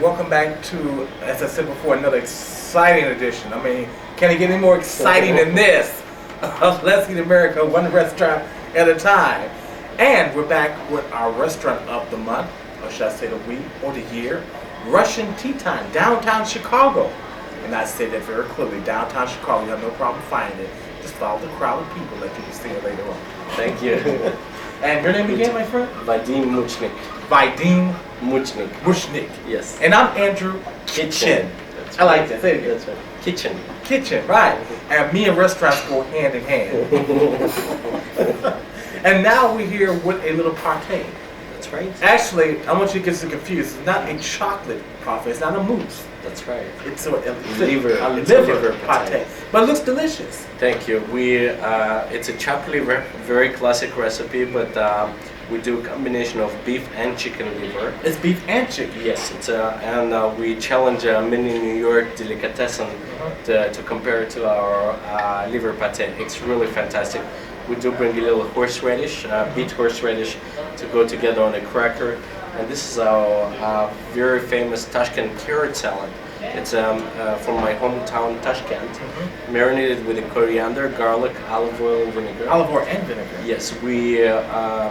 welcome back to, as I said before, another exciting edition. I mean, can it get any more exciting than this? Let's Eat America, one restaurant at a time. And we're back with our restaurant of the month, or should I say the week, or the year, Russian Tea Time, downtown Chicago. And I say that very clearly, downtown Chicago, you have no problem finding it. Just follow the crowd of people that you can see it later on. Thank you. And your name again, my friend? Vadim Muchnik. Vadim Muchnik. Muchnik. Yes. And I'm Andrew Kitchen. That's I like that. Say it again. That's right. Kitchen. Kitchen, right. And me and restaurants go hand in hand. And now we're here with a little parfait. That's right. Actually, I want you to get so confused. It's not a chocolate parfait. It's not a mousse. That's right. It's a liver parfait. But it looks delicious. Thank you. It's a chopped liver, very classic recipe, but we do a combination of beef and chicken liver. It's beef and chicken. Yes, and we challenge many New York delicatessen to compare it to our liver pate. It's really fantastic. We do bring a little horseradish, beet horseradish, to go together on a cracker. And this is our very famous Tashkent carrot salad. It's from my hometown, Tashkent, marinated with coriander, garlic, olive oil, and vinegar. Olive oil and vinegar. Yes, we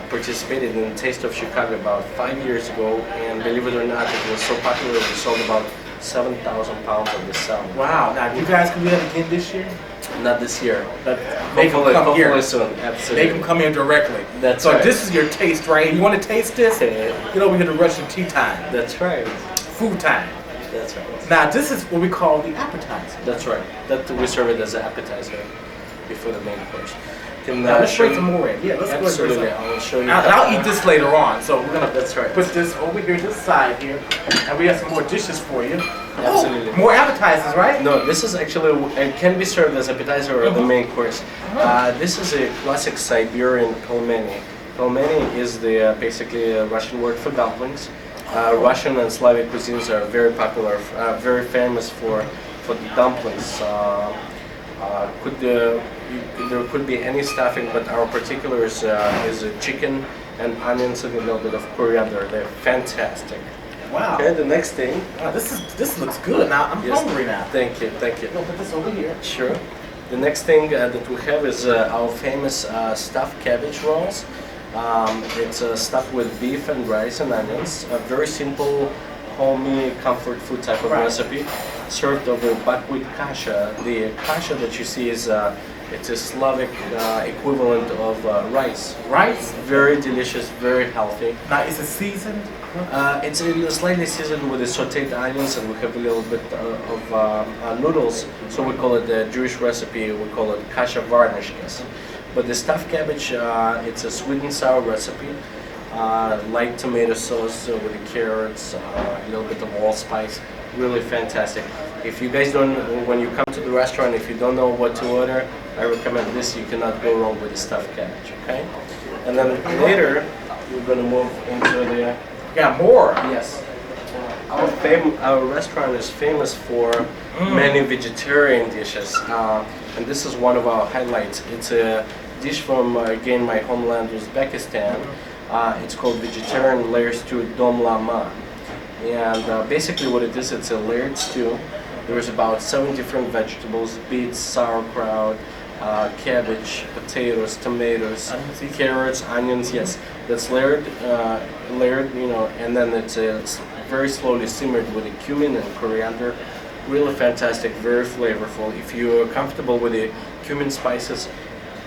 participated in the Taste of Chicago about 5 years ago, and believe it or not, it was so popular we sold about 7,000 pounds of this salad. Wow. Now, you guys can do that again this year? Not this year. But hopefully soon. Absolutely. Make them come in directly. That's so right. This is your taste, right? You want to taste this? Get over here to Russian Tea Time. That's right. Food time. That's right. Now, this is what we call the appetizer. That's right. That we serve it as an appetizer before the main course. Let's bring some more in. Yeah, let's absolutely. go ahead. I'll show you. I'll eat this later on. So we're gonna That's right. put this over here, this side here, and we have some more dishes for you. Absolutely. Oh, more appetizers, right? No, this is actually it can be served as appetizer or the main course. This is a classic Siberian pelmeni. Pelmeni is the basically a Russian word for dumplings. Russian and Slavic cuisines are very popular, very famous for the dumplings. There could be any stuffing, but our particular is chicken and onions and a little bit of coriander. They're fantastic. Wow. Okay, the next thing. Wow, this looks good. Now I'm hungry now. Thank you, thank you. We'll put this over here. Sure. The next thing that we have is our famous stuffed cabbage rolls. It's stuffed with beef and rice and onions. A very simple, homey, comfort food type of recipe, served over buckwheat kasha. The kasha that you see is it's a Slavic equivalent of rice. Rice? Very delicious, very healthy. Now, is it seasoned? It's slightly seasoned with the sauteed onions, and we have a little bit of noodles. So we call it the Jewish recipe. We call it kasha varnishkes. But the stuffed cabbage, it's a sweet and sour recipe. Light tomato sauce with the carrots, a little bit of allspice. Really fantastic. If you guys don't, when you come to the restaurant, if you don't know what to order, I recommend this. You cannot go wrong with the stuffed cabbage. Okay. And then later, we're gonna move into the. Got more. Yes. Our restaurant is famous for many vegetarian dishes, and this is one of our highlights. It's a dish from again my homeland Uzbekistan. It's called vegetarian layer stew dom lama, and basically what it is, it's a layered stew. There's about 7 different vegetables: beets, sauerkraut, cabbage, potatoes, tomatoes, carrots, onions. Yes, that's layered, and then it's very slowly simmered with the cumin and coriander. Really fantastic, very flavorful. If you're comfortable with the cumin spices,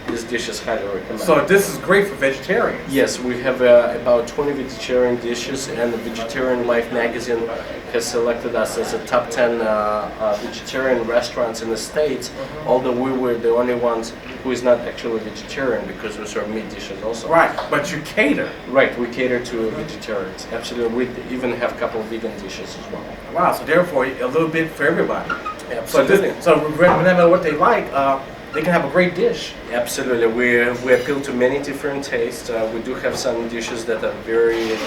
this dish is highly recommended. So this is great for vegetarians. Yes, we have about 20 vegetarian dishes, and the Vegetarian Life magazine has selected us as a top 10 vegetarian restaurants in the States, although we were the only ones who is not actually vegetarian, because we serve meat dishes also. Right, but you cater. Right, we cater to vegetarians. Absolutely, we even have a couple of vegan dishes as well. Wow, so therefore a little bit for everybody. Absolutely. So no matter what they like, they can have a great dish. Absolutely, we appeal to many different tastes. We do have some dishes that are very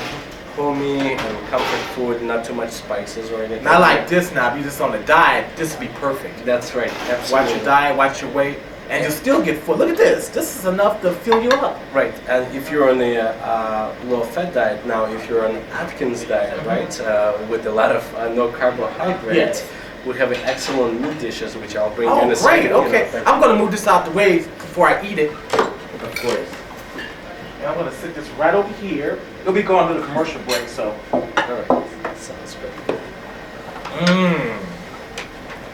homey and comfort food, not too much spices or anything. Not like this now. If you're just on a diet, this would be perfect. That's right. Absolutely. Watch your diet, watch your weight. and you still get full. Look at this. This is enough to fill you up. Right, and if you're on a low-fat diet now, if you're on Atkins diet, right, with a lot of no carbohydrates, Yes. we have excellent meat dishes, which I'll bring Oh, in a great. second. Okay. I'm going to move this out the way before I eat it. Of course. And I'm going to sit this right over here. It'll be going to the commercial break, so. All right, sounds good. Mmm.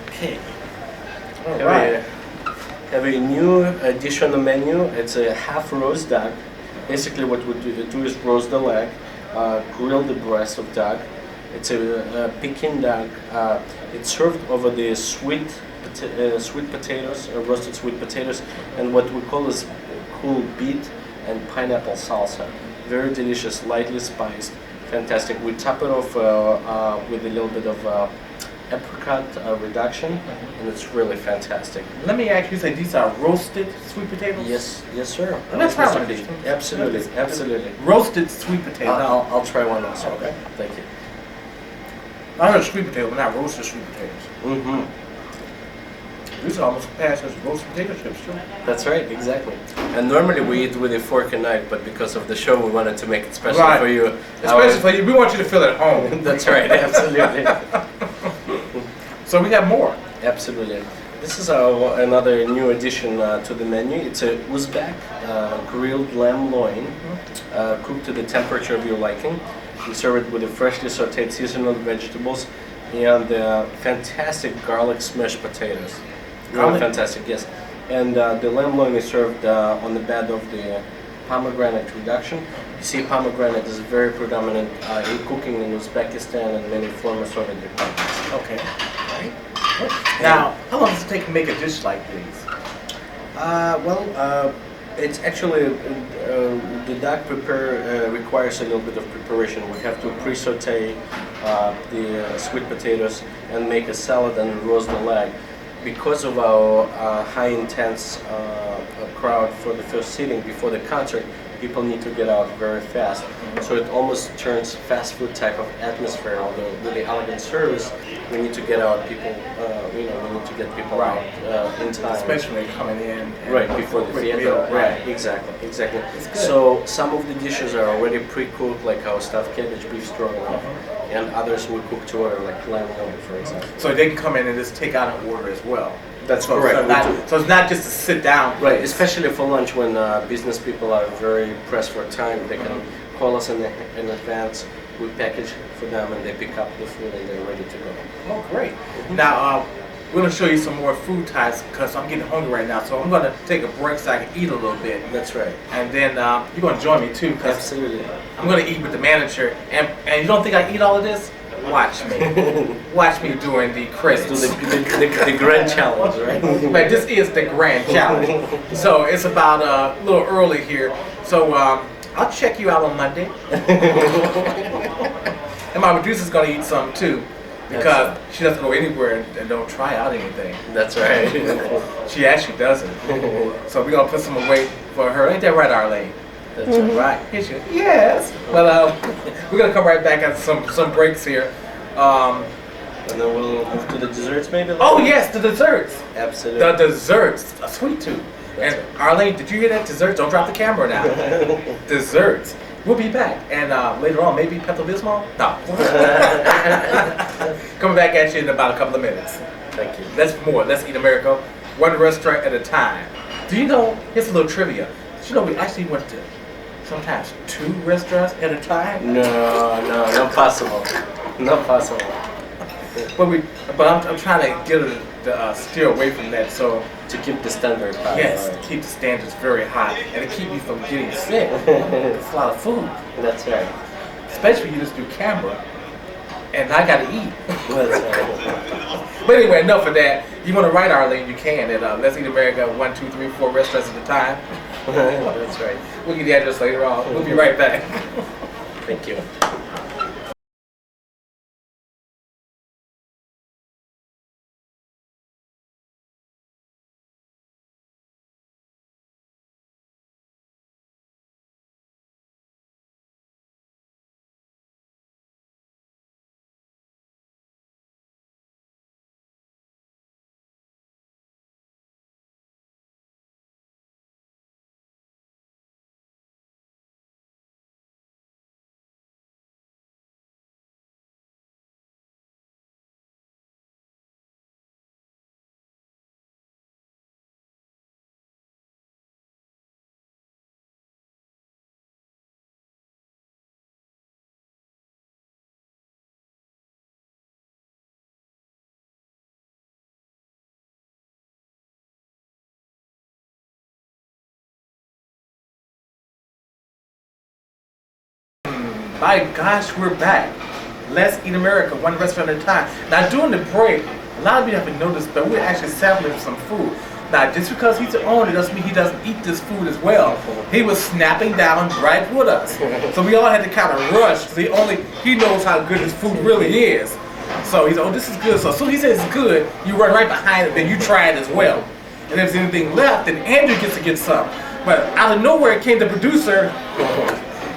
Okay. All right. Have a new dish on the menu. It's a half roast duck. Basically, what we do is roast the leg, grill the breast of duck. It's a Peking duck. It's served over the sweet potatoes, roasted sweet potatoes, and what we call is cool beet and pineapple salsa. Very delicious, lightly spiced, fantastic. We top it off with a little bit of apricot reduction, and it's really fantastic. Let me ask you, say these are roasted sweet potatoes? Yes, sir. Let's try one. Absolutely. Roasted sweet potatoes. I'll try one also. Okay. Thank you. I heard sweet potato, but not roasted sweet potatoes. Mm-hmm. These are almost passed as roasted potato chips, too. That's right, exactly. And normally we eat with a fork and knife, but because of the show, we wanted to make it special Right. for you. Especially for you, we want you to feel at home. That's right, absolutely. So we have more. Absolutely. This is another new addition to the menu. It's a Uzbek grilled lamb loin, cooked to the temperature of your liking. We serve it with the freshly sauteed seasonal vegetables and fantastic garlic smashed potatoes. Really Garlic? fantastic, yes. And the lamb loin is served on the bed of the pomegranate reduction. You see, pomegranate is very predominant in cooking in Uzbekistan and many former Soviet republics. Okay. Now, how long does it take to make a dish like these? It's actually the duck requires a little bit of preparation. We have to pre-saute the sweet potatoes and make a salad and roast the leg. Because of our high intense crowd for the first sitting before the concert, people need to get out very fast. So it almost turns fast food type of atmosphere. Although with the elegant service, we need to get out people. We need to get people out in time. Especially when they're coming in. And Right before the theater. meal. Right, exactly. It's good. So some of the dishes are already pre-cooked, like our stuffed cabbage, beef stroganoff, and others we cook to order, like lamb loin, for example. So they can come in and just take out an order as well. That's So, correct. so it's not just a sit down. Right, place. especially for lunch when business people are very pressed for time, they can call us in advance. We package for them and they pick up the food and they're ready to go. Oh, great. Now, we're going to show you some more food types because I'm getting hungry right now. So I'm going to take a break so I can eat a little bit. That's right. And then you're going to join me too. Cause Absolutely. I'm going to eat with the manager. And you don't think I eat all of this? Watch me. Watch me during the credits. So the grand challenge, right? Like, this is the grand challenge. So it's about a little early here. So I'll check you out on Monday. And my producer's going to eat some too. Because she doesn't go anywhere and don't try out anything. That's right. She actually doesn't. So we're going to put some away for her. Ain't that right, Arlene? That's right. Yes. Yes. Well, we're going to come right back at some breaks here. And then we'll move to the desserts maybe? Oh, yes, the desserts. Absolutely. The desserts. A sweet tooth. That's And Arlene, did you hear that? Desserts. Don't drop the camera now. Desserts. We'll be back. And later on, maybe Pepto-Bismol? No. Coming back at you in about a couple of minutes. Thank you. Let's eat America. One restaurant at a time. Do you know, here's a little trivia. Did you know we actually went to sometimes 2 restaurants at a time? No, not possible. Not possible. But I'm trying to get her to steer away from that. So To keep the standard high. yes, right? to keep the standards very high and to keep me from getting sick. It's a lot of food, That's right. especially when you just do camera, and I got to eat. That's right. But anyway, enough of that. You want to write Arlene? You can at Let's Eat America 1, 2, 3, 4 restaurants at a time. That's right. We'll get the address later on. We'll be right back. Thank you. My gosh, we're back. Let's Eat America, one restaurant at a time. Now during the break, a lot of you haven't noticed, but we're actually sampling some food. Now just because he's the owner doesn't mean he doesn't eat this food as well. He was snapping down right with us. So we all had to kind of rush. He knows how good his food really is. So he's, oh, this is good. So as soon as he says it's good, you run right behind it, then you try it as well. And if there's anything left, then Andrew gets to get some. But out of nowhere came the producer,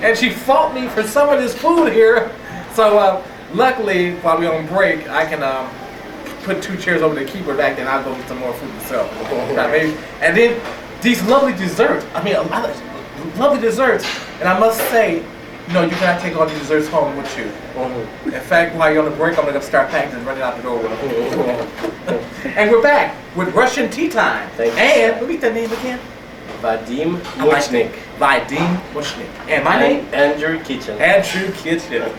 and she fought me for some of this food here. So luckily, while we're on break, I can put 2 chairs over to keep her back, then I'll go get some more food myself. And then these lovely desserts. I mean, a lot of lovely desserts. And I must say, no, you cannot take all these desserts home with you. In fact, while you're on the break, I'm going to start packing and running out the door with them. And we're back with Russian tea time. And repeat that name again. Vadim Muchnik. Vadim Muchnik. And my name? Andrew Kitchen. Andrew Kitchen.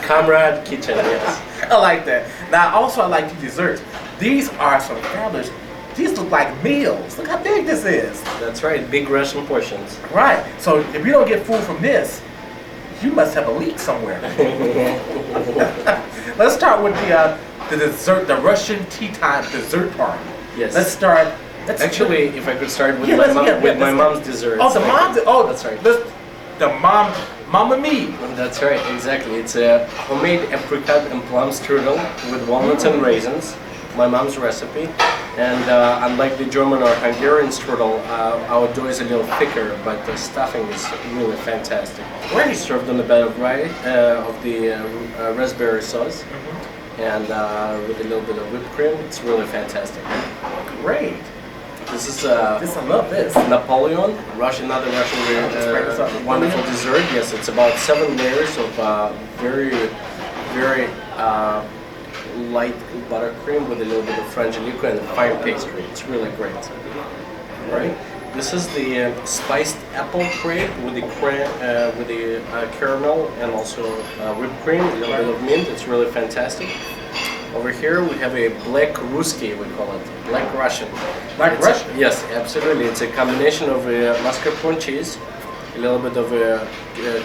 Comrade Kitchen, yes. I like that. Now, also, I like the desserts. These are some fabulous. These look like meals. Look how big this is. That's right, big Russian portions. Right. So if you don't get food from this, you must have a leak somewhere. Let's start with the dessert, the Russian tea time dessert party. Yes. Let's start. Actually, if I could start with my mom's dessert. Oh, the mom's. Oh, that's right. The Mama Me. That's right, exactly. It's a homemade apricot and plum strudel with walnuts and raisins. My mom's recipe. And unlike the German or Hungarian strudel, our dough is a little thicker, but the stuffing is really fantastic. Great. Served on a bed of rice, of the raspberry sauce, and with a little bit of whipped cream. It's really fantastic. Great. This is I love this. Napoleon, another Russian wonderful dessert. Yes, it's about 7 layers of very, very light buttercream with a little bit of French liquid and fine pastry. It's really great. Right. This is the spiced apple crepe with the caramel and also whipped cream, a little bit of mint. It's really fantastic. Over here we have a black Ruski, we call it, black Russian. Black Russian? Yes, absolutely. It's a combination of mascarpone cheese, a little bit of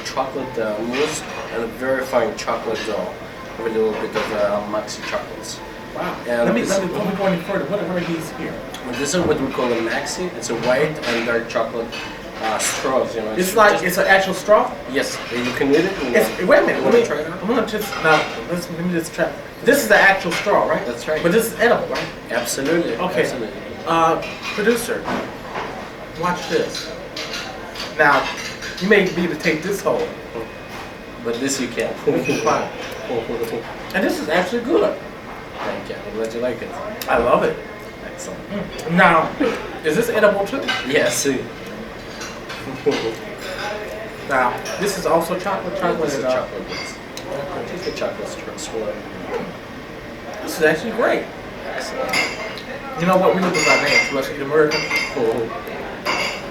chocolate mousse, and a very fine chocolate dough, with a little bit of maxi chocolates. Wow. Let me go any further. What are these here? This is what we call a maxi. It's a white and dark chocolate straws. You know. It's an actual straw? Yes. You can read it. Wait a minute. Want to try it out? I'm gonna just let me just try. This is the actual straw, right? That's right. But this is edible, right? Absolutely. Okay. Absolutely. Producer, watch this. Now, you may need to take this home. But this you can. Fine. And this is actually good. Thank you. I'm glad you like it. I love it. Excellent. Now, is this edible too? Yes. Now, this is also chocolate. This is chocolate. Take the chocolate swirl. This is actually great. Excellent. You know what? We look at our names. Let's Eat America.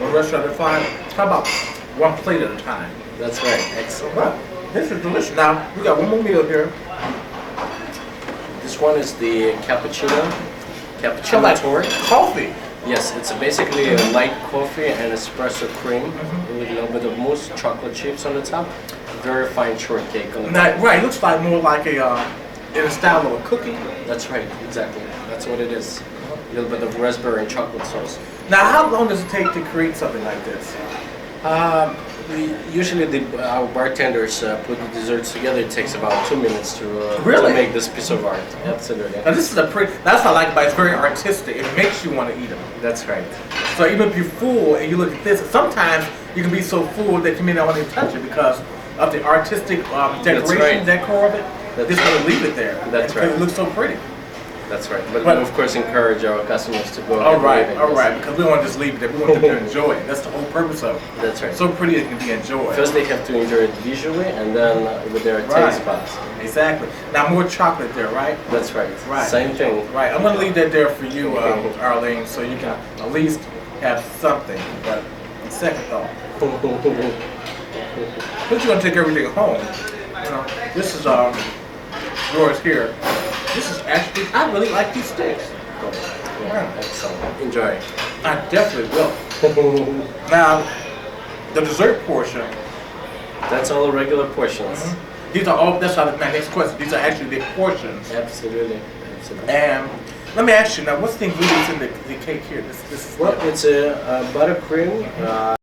One restaurant at a time. How about one plate at a time? That's right. Excellent. Wow. This is delicious. Now, we got one more meal here. This one is the cappuccino like torte. Coffee. Yes, it's basically a light coffee and espresso cream with a little bit of mousse, chocolate chips on the top. Very fine shortcake on the top. Right, it looks like more like in the style of a cookie. That's right, exactly. That's what it is. A little bit of raspberry and chocolate sauce. Now, how long does it take to create something like this? Usually our bartenders put the desserts together. It takes about 2 minutes to make this piece of art. Absolutely. Now this is that's what I like about it. It's very artistic. It makes you want to eat them. That's right. So even if you're full and you look at this, sometimes you can be so full that you may not want to touch it because of the artistic decoration, decor of it. Just going to leave it there. That's right. It looks so pretty. That's right. But we of course encourage our customers to go. All right, because we don't want to just leave it there. We want them to enjoy it. That's the whole purpose of it. That's right. So pretty it can be enjoyed. First they have to enjoy it visually, and then with their taste buds. Exactly. Now more chocolate there, right? That's right. Right. Same thing. Right. I'm going to leave that there for you, Arlene, so you can at least have something. But on second thought, but you're going to take everything home. You know, this is yours here. This is actually, I really like these sticks. Yeah, excellent. Enjoy. I definitely will. Now, the dessert portion That's all regular portions. These are all. That's my next question. These are actually the portions. Absolutely, absolutely. And let me ask you now, what's the ingredients in the cake here? This is Well, it's a buttercream.